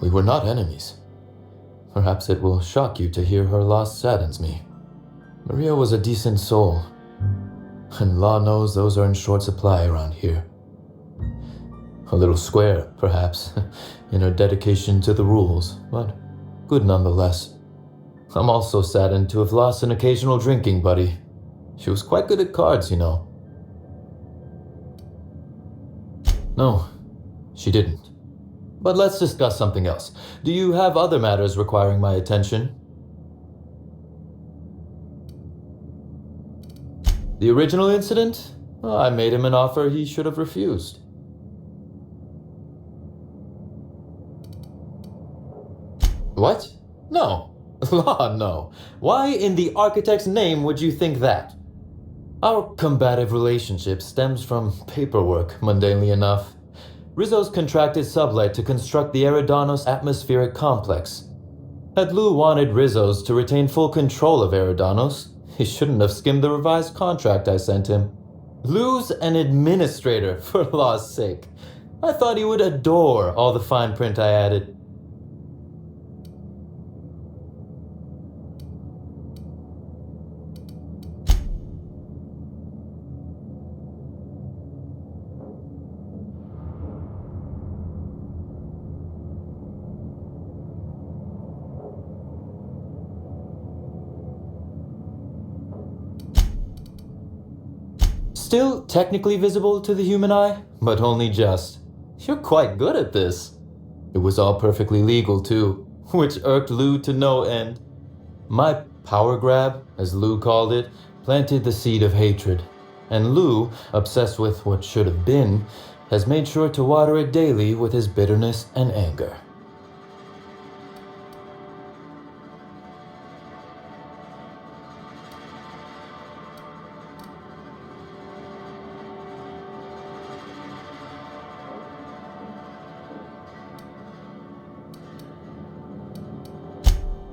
We were not enemies. Perhaps it will shock you to hear her loss saddens me. Maria was a decent soul, and law knows those are in short supply around here. A little square, perhaps, in her dedication to the rules, but good nonetheless. I'm also saddened to have lost an occasional drinking buddy. She was quite good at cards, you know. No, she didn't. But let's discuss something else. Do you have other matters requiring my attention? The original incident? Well, I made him an offer he should have refused. What? No. Law, no. Why in the architect's name would you think that? Our combative relationship stems from paperwork, mundanely enough. Rizzo's contracted Sublight to construct the Eridanos atmospheric complex. Had Lou wanted Rizzo's to retain full control of Eridanos, he shouldn't have skimmed the revised contract I sent him. Lou's an administrator, for law's sake. I thought he would adore all the fine print I added. Still technically visible to the human eye, but only just. You're quite good at this. It was all perfectly legal, too, which irked Lou to no end. My power grab, as Lou called it, planted the seed of hatred, and Lou, obsessed with what should have been, has made sure to water it daily with his bitterness and anger.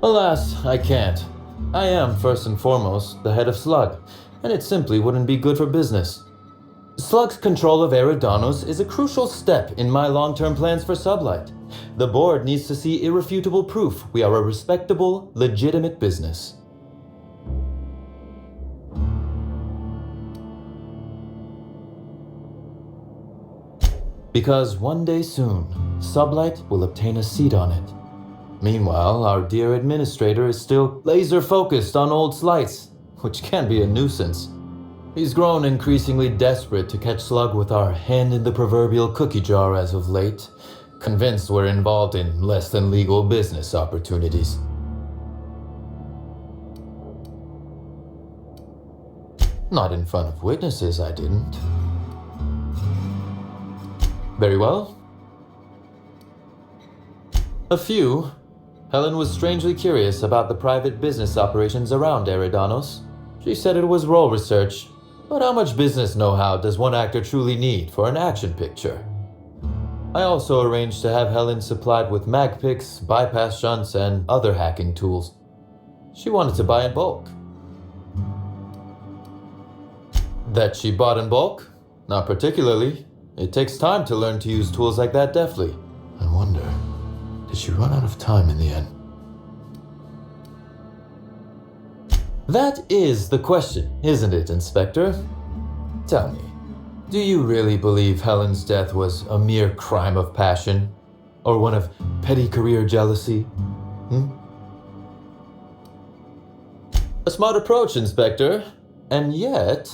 Alas, I can't. I am, first and foremost, the head of Slug, and it simply wouldn't be good for business. Slug's control of Eridanos is a crucial step in my long-term plans for Sublight. The board needs to see irrefutable proof we are a respectable, legitimate business. Because one day soon, Sublight will obtain a seat on it. Meanwhile, our dear administrator is still laser-focused on old slights, which can be a nuisance. He's grown increasingly desperate to catch Slug with our hand in the proverbial cookie jar as of late, convinced we're involved in less than legal business opportunities. Not in front of witnesses, I didn't. Very well. A few. Helen was strangely curious about the private business operations around Eridanos. She said it was role research, but how much business know-how does one actor truly need for an action picture? I also arranged to have Helen supplied with magpicks, bypass shunts, and other hacking tools. She wanted to buy in bulk. That she bought in bulk? Not particularly. It takes time to learn to use tools like that deftly. I wonder, did she run out of time in the end? That is the question, isn't it, Inspector? Tell me, do you really believe Helen's death was a mere crime of passion? Or one of petty career jealousy? A smart approach, Inspector. And yet,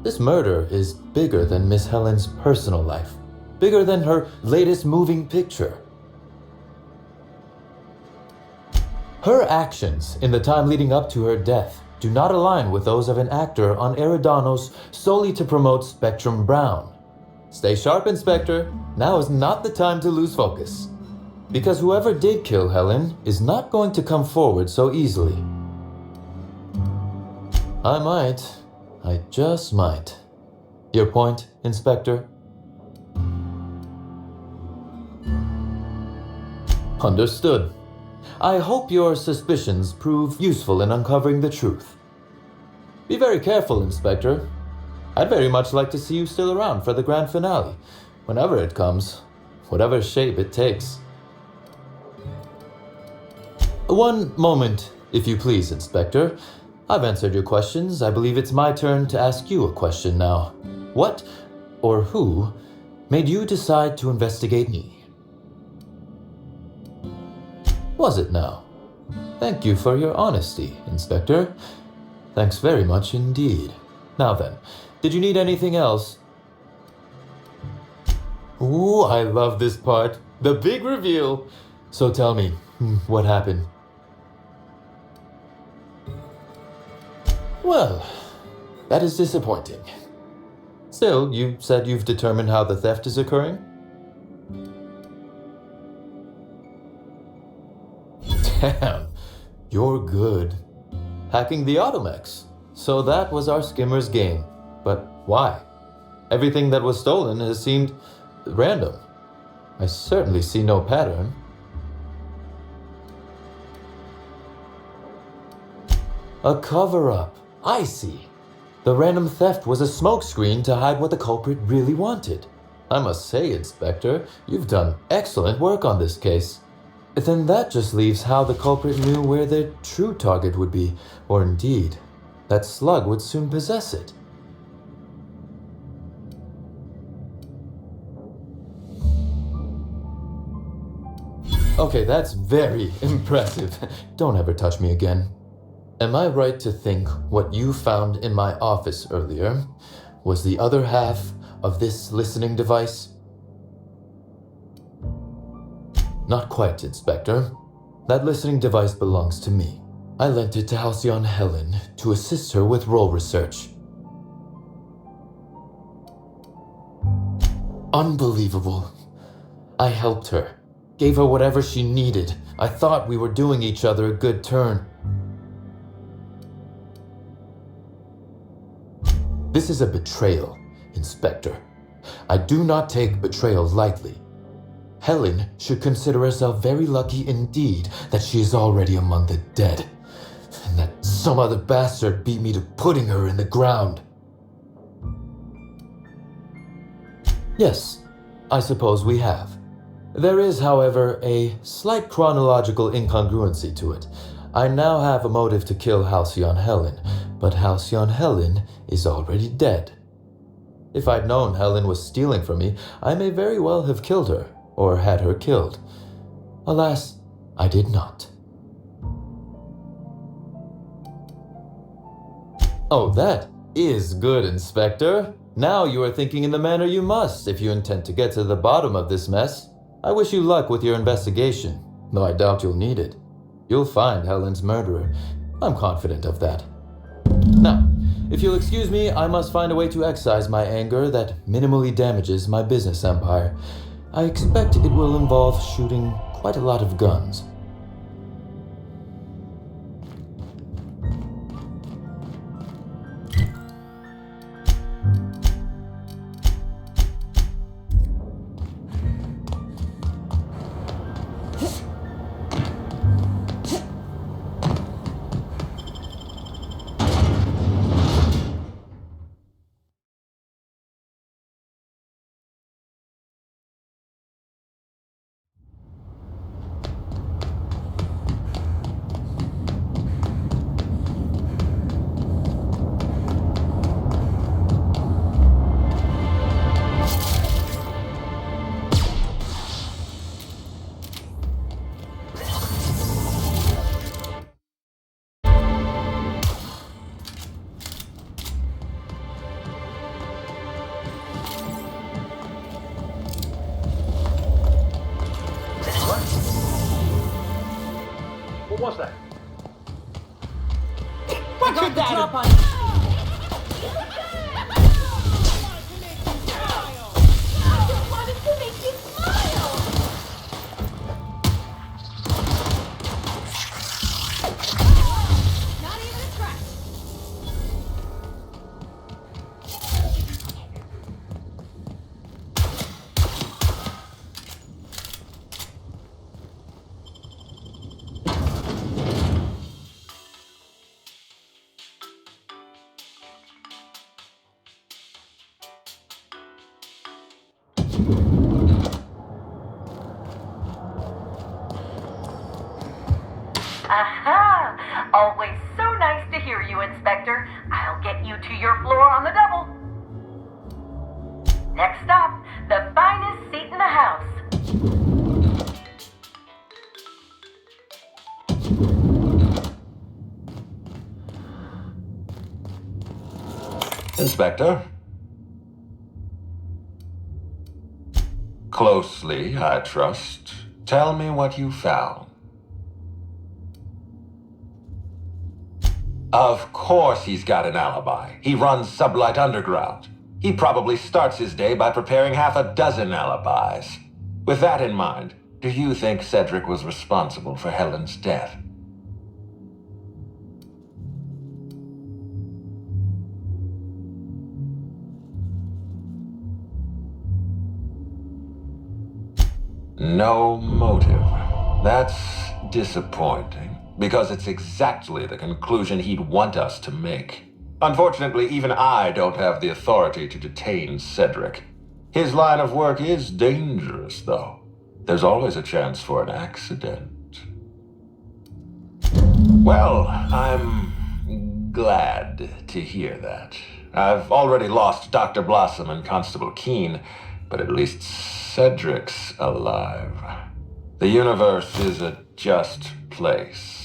this murder is bigger than Miss Helen's personal life. Bigger than her latest moving picture. Her actions in the time leading up to her death do not align with those of an actor on Eridanos solely to promote Spectrum Brown. Stay sharp, Inspector. Now is not the time to lose focus. Because whoever did kill Helen is not going to come forward so easily. I just might. Your point, Inspector? Understood. I hope your suspicions prove useful in uncovering the truth. Be very careful, Inspector. I'd very much like to see you still around for the grand finale, whenever it comes, whatever shape it takes. One moment, if you please, Inspector. I've answered your questions. I believe it's my turn to ask you a question now. What, or who, made you decide to investigate me? Was it now? Thank you for your honesty, Inspector. Thanks very much indeed. Now then, did you need anything else? Ooh, I love this part. The big reveal. So tell me, what happened? Well, that is disappointing. Still, you said you've determined how the theft is occurring? Damn, you're good. Hacking the Automex. So that was our skimmer's game. But why? Everything that was stolen has seemed random. I certainly see no pattern. A cover-up. I see. The random theft was a smokescreen to hide what the culprit really wanted. I must say, Inspector, you've done excellent work on this case. Then that just leaves how the culprit knew where their true target would be, or indeed, that slug would soon possess it. Okay, that's very impressive. Don't ever touch me again. Am I right to think what you found in my office earlier was the other half of this listening device? Not quite, Inspector. That listening device belongs to me. I lent it to Halcyon Helen to assist her with role research. Unbelievable. I helped her, gave her whatever she needed. I thought we were doing each other a good turn. This is a betrayal, Inspector. I do not take betrayal lightly. Helen should consider herself very lucky indeed that she is already among the dead, and that some other bastard beat me to putting her in the ground. Yes, I suppose we have. There is, however, a slight chronological incongruency to it. I now have a motive to kill Halcyon Helen, but Halcyon Helen is already dead. If I'd known Helen was stealing from me, I may very well have killed her, or had her killed. Alas, I did not. Oh, that is good, Inspector. Now you are thinking in the manner you must if you intend to get to the bottom of this mess. I wish you luck with your investigation, though I doubt you'll need it. You'll find Helen's murderer. I'm confident of that. Now, if you'll excuse me, I must find a way to excise my anger that minimally damages my business empire. I expect it will involve shooting quite a lot of guns. What was that? What could that have been? I wanted to make you smile! Not even a scratch. Aha! Always so nice to hear you, Inspector. I'll get you to your floor on the double. Next stop, the finest seat in the house. Inspector? Closely, I trust. Tell me what you found. Of course he's got an alibi. He runs Sublight Underground. He probably starts his day by preparing half a dozen alibis. With that in mind, do you think Cedric was responsible for Helen's death? No motive. That's disappointing, because it's exactly the conclusion he'd want us to make. Unfortunately, even I don't have the authority to detain Cedric. His line of work is dangerous, though. There's always a chance for an accident. Well, I'm glad to hear that. I've already lost Dr. Blossom and Constable Keene, but at least Cedric's alive. The universe is a just place.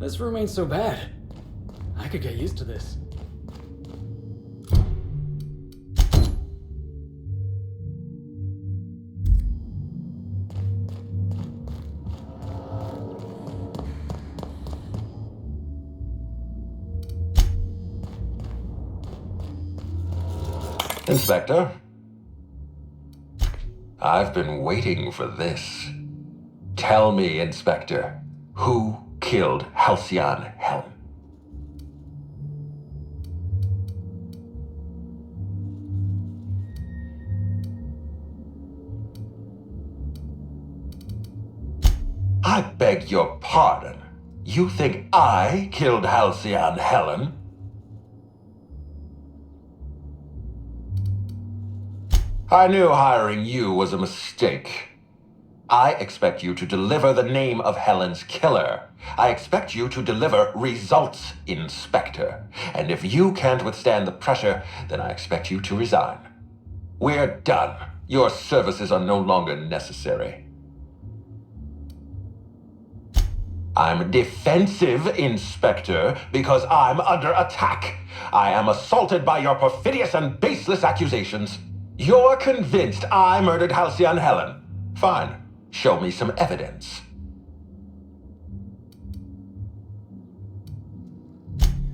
This room ain't so bad. I could get used to this. Inspector, I've been waiting for this. Tell me, Inspector, who killed Halcyon Helen? I beg your pardon. You think I killed Halcyon Helen? I knew hiring you was a mistake. I expect you to deliver the name of Helen's killer. I expect you to deliver results, Inspector. And if you can't withstand the pressure, then I expect you to resign. We're done. Your services are no longer necessary. I'm defensive, Inspector, because I'm under attack. I am assaulted by your perfidious and baseless accusations. You're convinced I murdered Halcyon Helen. Fine. Show me some evidence.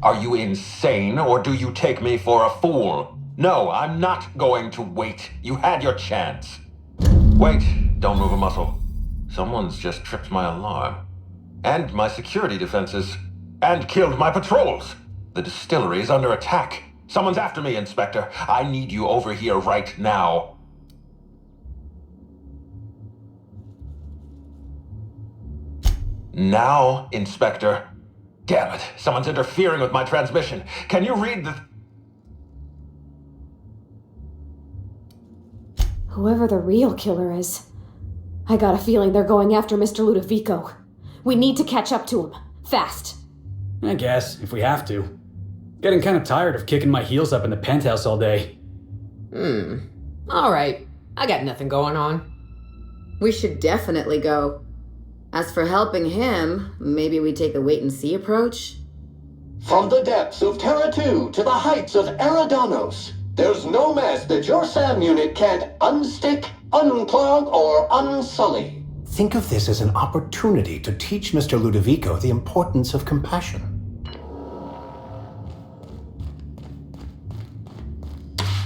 Are you insane, or do you take me for a fool? No, I'm not going to wait. You had your chance. Wait, don't move a muscle. Someone's just tripped my alarm. And my security defenses. And killed my patrols. The distillery is under attack. Someone's after me, Inspector. I need you over here right now. Now, Inspector. Damn it, someone's interfering with my transmission. Can you read the... Whoever the real killer is, I got a feeling they're going after Mr. Ludovico. We need to catch up to him. Fast. I guess, if we have to. Getting kind of tired of kicking my heels up in the penthouse all day. Alright. I got nothing going on. We should definitely go. As for helping him, maybe we take the wait-and-see approach? From the depths of Terra 2 to the heights of Eridanos, there's no mess that your SAM unit can't unstick, unclog, or unsully. Think of this as an opportunity to teach Mr. Ludovico the importance of compassion.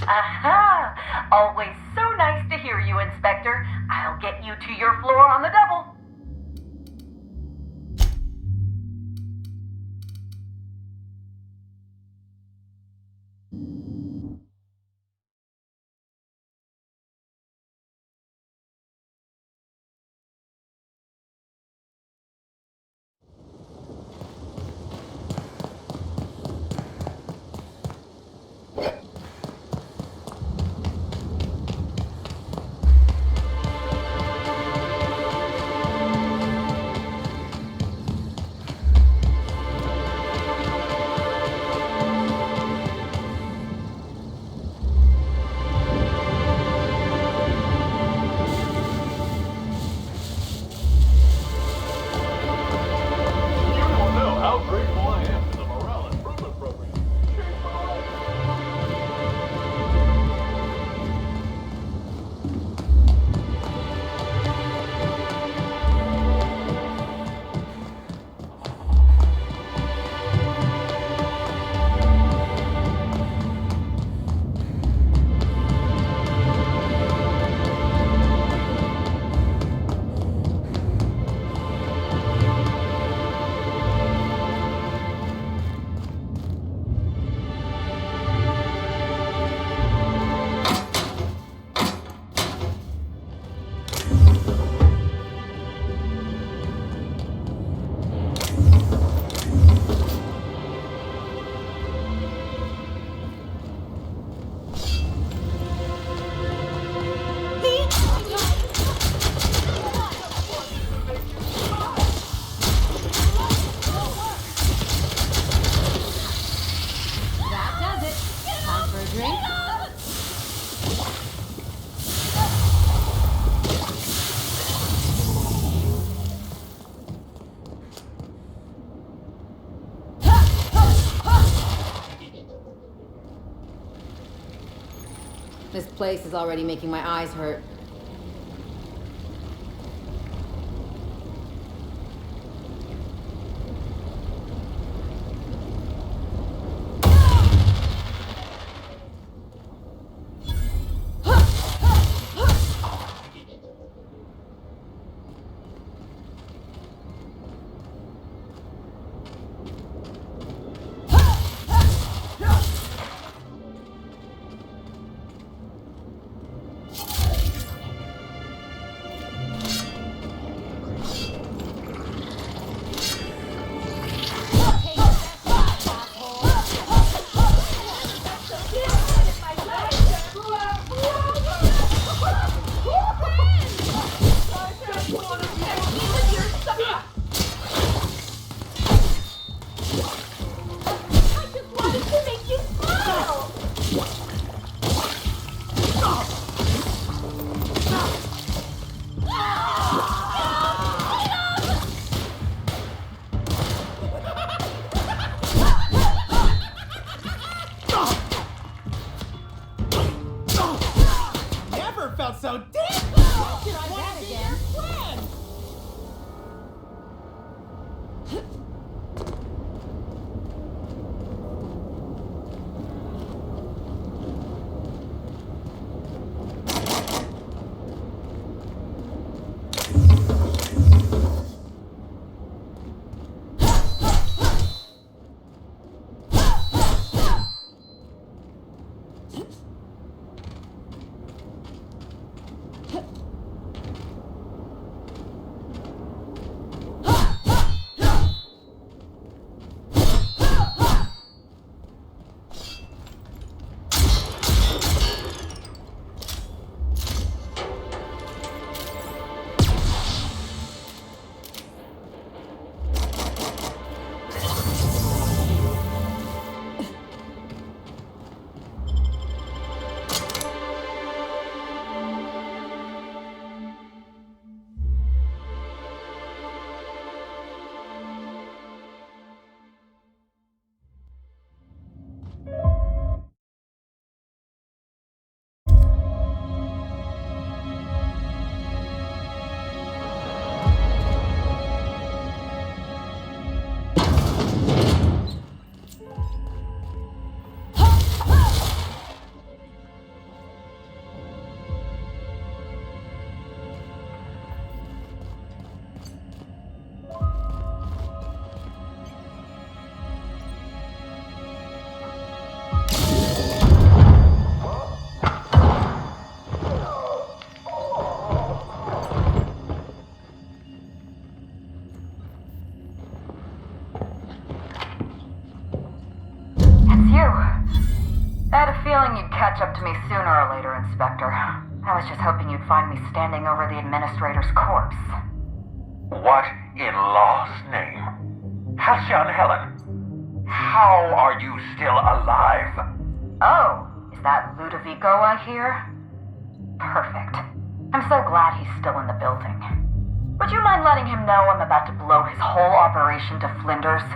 Aha! Always so nice to hear you, Inspector. I'll get you to your floor on the double. This place is already making my eyes hurt. Catch up to me sooner or later, Inspector. I was just hoping you'd find me standing over the administrator's corpse. What in law's name? Halcyon Helen, how are you still alive? Oh, is that Ludovico I hear? Perfect. I'm so glad he's still in the building. Would you mind letting him know I'm about to blow his whole operation to flinders?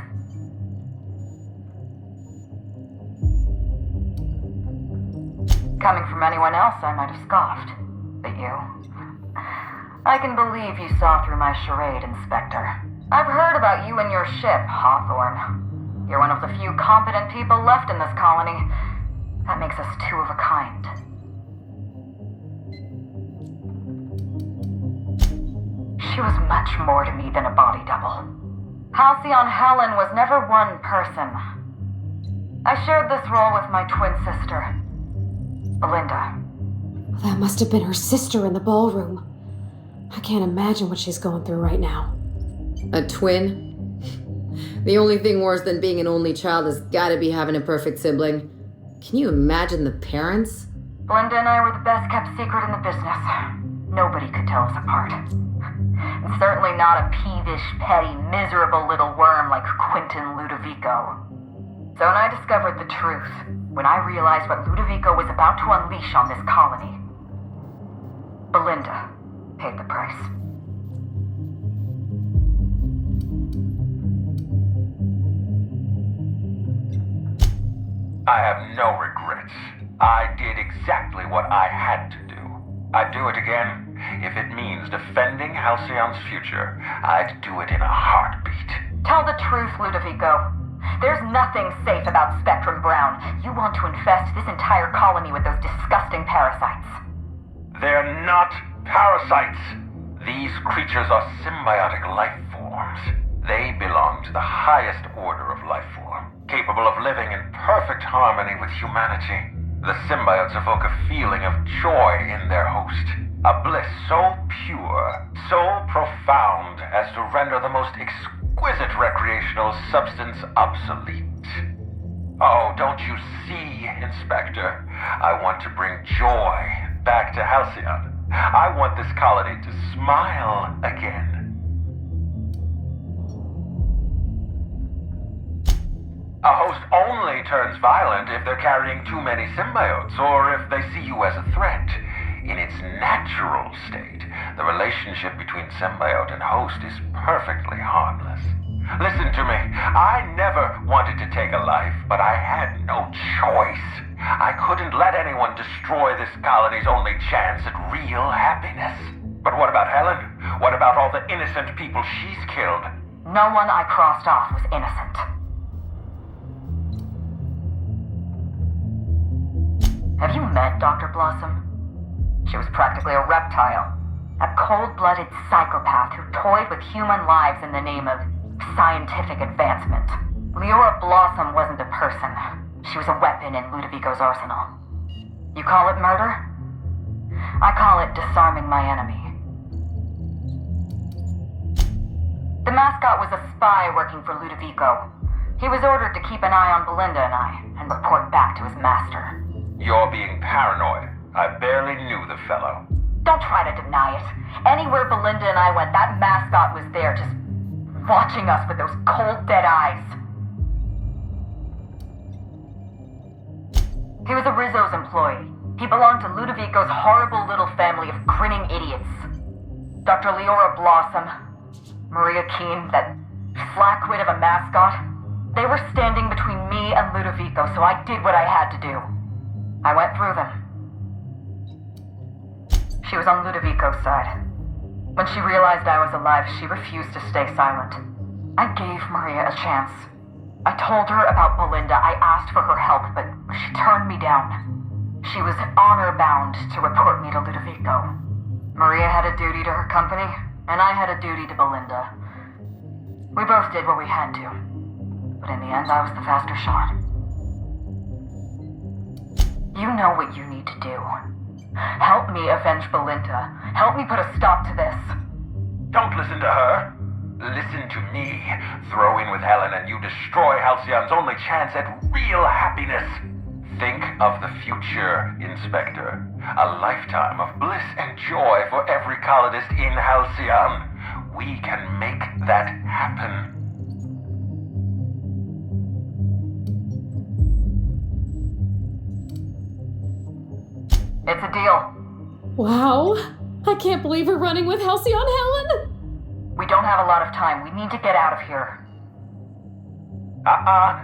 Coming from anyone else, I might have scoffed. But you... I can believe you saw through my charade, Inspector. I've heard about you and your ship, Hawthorne. You're one of the few competent people left in this colony. That makes us two of a kind. She was much more to me than a body double. Halcyon Helen was never one person. I shared this role with my twin sister, Belinda. That must have been her sister in the ballroom. I can't imagine what she's going through right now. A twin? The only thing worse than being an only child has gotta be having a perfect sibling. Can you imagine the parents? Belinda and I were the best kept secret in the business. Nobody could tell us apart. And certainly not a peevish, petty, miserable little worm like Quentin Ludovico. So when I discovered the truth, when I realized what Ludovico was about to unleash on this colony, Belinda paid the price. I have no regrets. I did exactly what I had to do. I'd do it again. If it means defending Halcyon's future, I'd do it in a heartbeat. Tell the truth, Ludovico. There's nothing safe about Spectrum Brown. You want to infest this entire colony with those disgusting parasites. They're not parasites. These creatures are symbiotic life forms. They belong to the highest order of life form, capable of living in perfect harmony with humanity. The symbiotes evoke a feeling of joy in their host, a bliss so pure, so profound as to render the most exquisite recreational substance obsolete. Oh, don't you see, Inspector? I want to bring joy back to Halcyon. I want this colony to smile again. A host only turns violent if they're carrying too many symbiotes, or if they see you as a threat. In its natural state, the relationship between symbiote and host is perfectly harmless. Listen to me. I never wanted to take a life, but I had no choice. I couldn't let anyone destroy this colony's only chance at real happiness. But what about Helen? What about all the innocent people she's killed? No one I crossed off was innocent. Have you met Dr. Blossom? She was practically a reptile. A cold-blooded psychopath who toyed with human lives in the name of scientific advancement. Leora Blossom wasn't a person. She was a weapon in Ludovico's arsenal. You call it murder? I call it disarming my enemy. The mascot was a spy working for Ludovico. He was ordered to keep an eye on Belinda and I, and report back to his master. You're being paranoid. I barely knew the fellow. Don't try to deny it. Anywhere Belinda and I went, that mascot was there, just watching us with those cold, dead eyes. He was a Rizzo's employee. He belonged to Ludovico's horrible little family of grinning idiots. Dr. Leora Blossom, Maria Keene, that flackwit of a mascot, they were standing between me and Ludovico, so I did what I had to do. I went through them. She was on Ludovico's side. When she realized I was alive, she refused to stay silent. I gave Maria a chance. I told her about Belinda. I asked for her help, but she turned me down. She was honor-bound to report me to Ludovico. Maria had a duty to her company, and I had a duty to Belinda. We both did what we had to. But in the end, I was the faster shot. You know what you need to do. Help me avenge Belinda. Help me put a stop to this. Don't listen to her. Listen to me. Throw in with Helen and you destroy Halcyon's only chance at real happiness. Think of the future, Inspector. A lifetime of bliss and joy for every colonist in Halcyon. We can make that happen. It's a deal. Wow. I can't believe we're running with Halcyon Helen. We don't have a lot of time. We need to get out of here. Not